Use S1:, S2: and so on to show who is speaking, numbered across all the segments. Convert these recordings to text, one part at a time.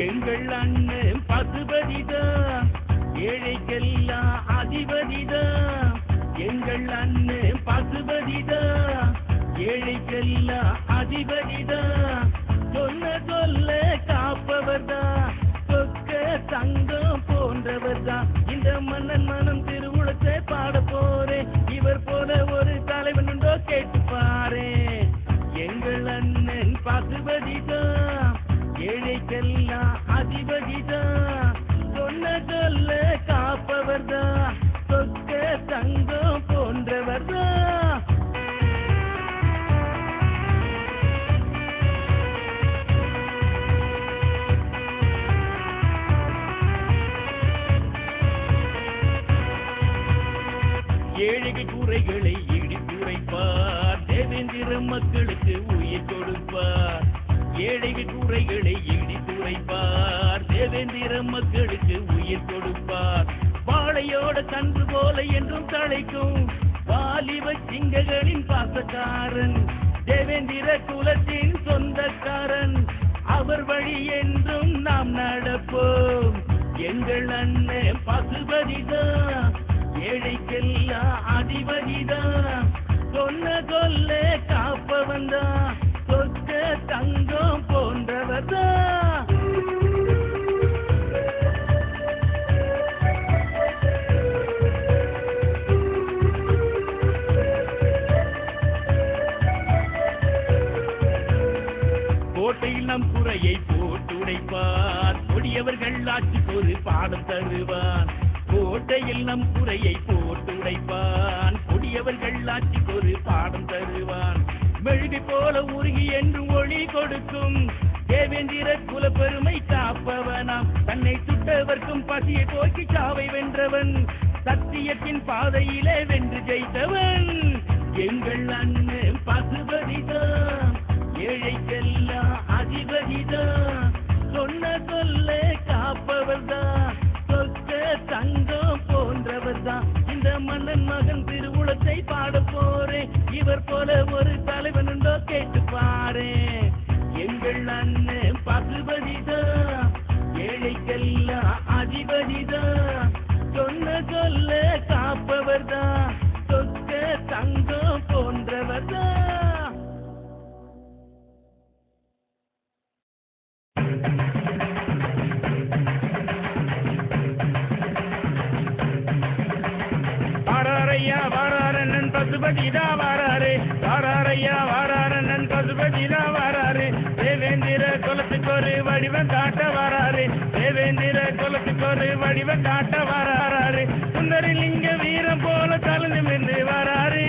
S1: எங்கள் அண்ணன் பசுபதிதான் ஏழைக்கெல்லாம் அதிபதிதான். எங்கள் அண்ணன் பசுபதிதான் ஏழைக்கெல்லாம் அதிபதிதான். சொல்ல காப்பவர்தான் சொக்க தங்கம் போன்றவர்தான். இந்த மன்னன் மனம் திருவுளத்தை பாட போறேன். இவர் போல ஒரு தலைவன் உண்டோ கேட்டு பாரு. எங்கள் அண்ணன் பசுபதிதான் ஏழைக்கெல்லாம் அதிபதிதான். சொல்ல காப்பவர்தான் சொக்க தங்கம் போன்றவர்தான். ஏழைகள் குறைகளை இடித்துரைப்பார். தேவேந்திர மக்களுக்கு உயிர் கொடுப்பார். ஏழைகள் குறைகளை இடித்துரைப்பார். தேவேந்திர மக்களுக்கு உயிர் கொடுப்பார். வாழையோட கன்று போல என்றும் தழைக்கும் வாலிப சிங்கங்களின் பாசக்காரன். தேவேந்திர குலத்தின் சொந்தக்காரன். அவர் வழி என்றும் நாம் நடப்போம். எங்கள் அண்ணன் பசுபதிதான் ஏழைக்கெல்லாம் அதிபதிதான். சொல்ல காப்பவன்தான் சொக்க தங்கம் போன்றவர்தான். கோட்டையில் நம் குறையை போட்டுடைப்பார். கொடியவர்கள் ஆட்சிக்கு ஒரு பாடம் தருவார். கோட்டையில் நம் குறையை போட்டு உடைப்பான். கொடியவர்கள் ஆட்சிக்கு ஒரு பாடம் தருவான். மெழுகை போல உருகி என்று ஒளி கொடுக்கும் தேவேந்திர குல பெருமை காப்பவனாம். தன்னை சுட்டவர்க்கும் பசியை போக்கி சாவை வென்றவன். சத்தியத்தின் பாதையிலே வென்று ஜெயித்தவன். எங்கள் அண்ணன் பசுபதிதான் ஏழைக்கெல்லாம் அதிபதிதான். சொல்ல காப்பவர்தான் சொக்க தங்கம் போன்றவர்தான். இந்த மன்னன் மகன் திருவுளத்தை பாட போறேன். இவர் போல ஒரு தலைவன் உண்டோ கேட்டு பாரு. எங்கள் அண்ணன் பசுபதிதான் ஏழைக்கெல்லாம் அதிபதிதான். சொல்ல காப்பவர்தான் சொக்க தங்கம் போன்றவர்தான். வாராரண்ணன் பசுபதிதா வாராரு. வாராரையா வாராரண்ணன் பசுபதிதா வாராரு. தேவேந்திர குலத்துக்கு ஒரு வடிவம் காட்ட வாராரு. தேவேந்திர குலத்துக்கு ஒரு வடிவம் காட்ட வாராரு. சுந்தரலிங்க வீரம் போல கலந்து மென்று வாராரு.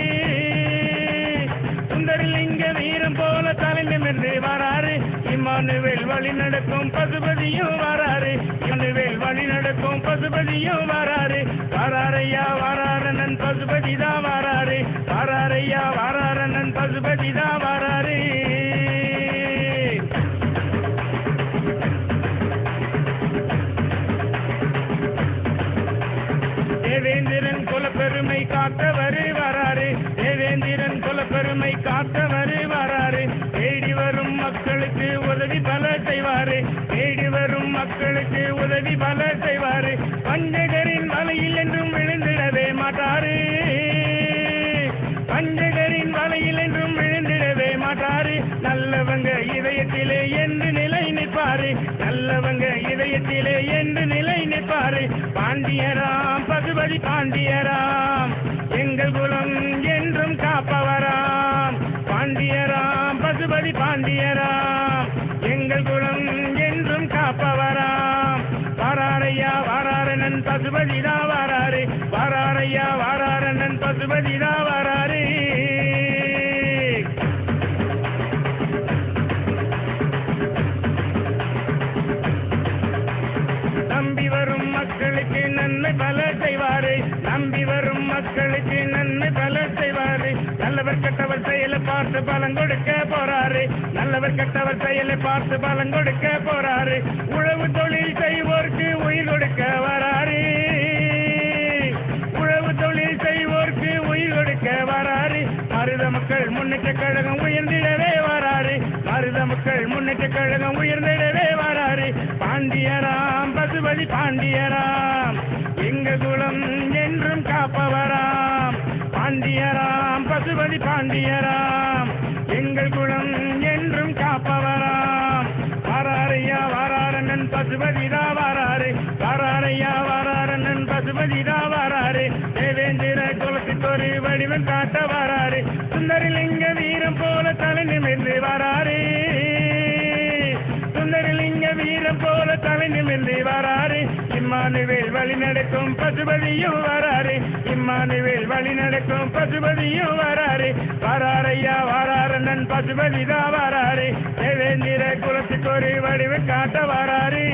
S1: சுந்தரலிங்க வீரம் போல தலைந்து மென்று வாராரு. இம்மானுவேல் வழி நடக்கும் பசுபதியும் வாராரு. இம்மானுவேல் வழி நடக்கும் பசுபதியும் வாராரு. வாராரையா வாராரண்ணன் பசுபதிதா வாராரு. வாராரையா வாராரண்ணன் பசுபதிதா வாராரு. தேவேந்திரன் குல பெருமை காத்தவர் வராரு. தேவேந்திரன் குல பெருமை காத்தவர் வராரு. தேடி வரும் மக்களுக்கு உதவி பல செய்வாரு. தேடி வரும் மக்களுக்கு உதவி பல செய்வாரு. பஞ்சகரின் வலையில் என்றும் விழுந்திடவே மாட்டாரு. பஞ்சகரின் வலையில் என்றும் விழுந்திடவே மாட்டாரு. நல்லவங்க இதயத்திலே என்று நிலை நிற்பாரு. நல்லவங்க இதயத்திலே என்று நிலை நிற்பாரு. பாண்டியராம் பசுபதி பாண்டியராம் எங்கள் குலம் என்றும் காப்பவராம். பாண்டியராம் பசுபதி பாண்டியராம் எங்கள் குலம் என்றும் காப்பவராம். வாராரையா வாராரண்ணன் பசுபதிதா வாராரு. வாராரையா வாராரண்ணன் பசுபதிதா வாராரு. நம்பி வரும் மக்களுக்கு நன்மை பல செய்வாரு. நம்பி வரும் மக்களுக்கு நன்மை பல செய்வாரு. நல்லவர் கெட்டவர் செயலை பார்த்து பலன் கொடுக்க போறாரு. நல்லவர் கெட்டவர் செயலை பார்த்து பலன் கொடுக்க போறாரு. உழவு தொழில் செய்வோருக்கு உயிர் கொடுக்க வராரு. உழவு தொழில் செய்வோருக்கு உயிர் கொடுக்க வராரு. மருத மக்கள் முன்னேற்ற கழகம் உயர்ந்திடவே வராரு. மருத மக்கள் முன்னேற்ற கழகம் உயர்ந்திடவே வராரு. பாண்டியராம் பசுபதி பாண்டியராம் எங்கள் குலம் என்றும் காப்பவராம். பாண்டியராம் பசுபதி பாண்டியராம் எங்கள் குலம் என்றும் காப்பவராம். வாராரையா வாராரண்ணன் பசுபதிதா வாராரு, வாராரையா வாராரண்ணன் பசுபதிதா வாராரு. தேவேந்திர குலத்துக்கு ஒரு வடிவம் காட்ட வாராரு. சுந்தரலிங்க வீரம் போல தலை நிமிர்ந்து வாராரு. சுந்தரலிங்க வீரம் போல தலை நிமிர்ந்து வாராரு. இம்மானுவேல் வழி நடக்கும் பசுபதியும் வராரு. இம்மானுவேல் வழி நடக்கும் பசுபதியும் வராரு. வாராரையா வாராரண்ணன் பசுபதிதா வாராரு. தேவேந்திர குலத்துக்கு ஒரு வடிவம் காட்ட வாராரு.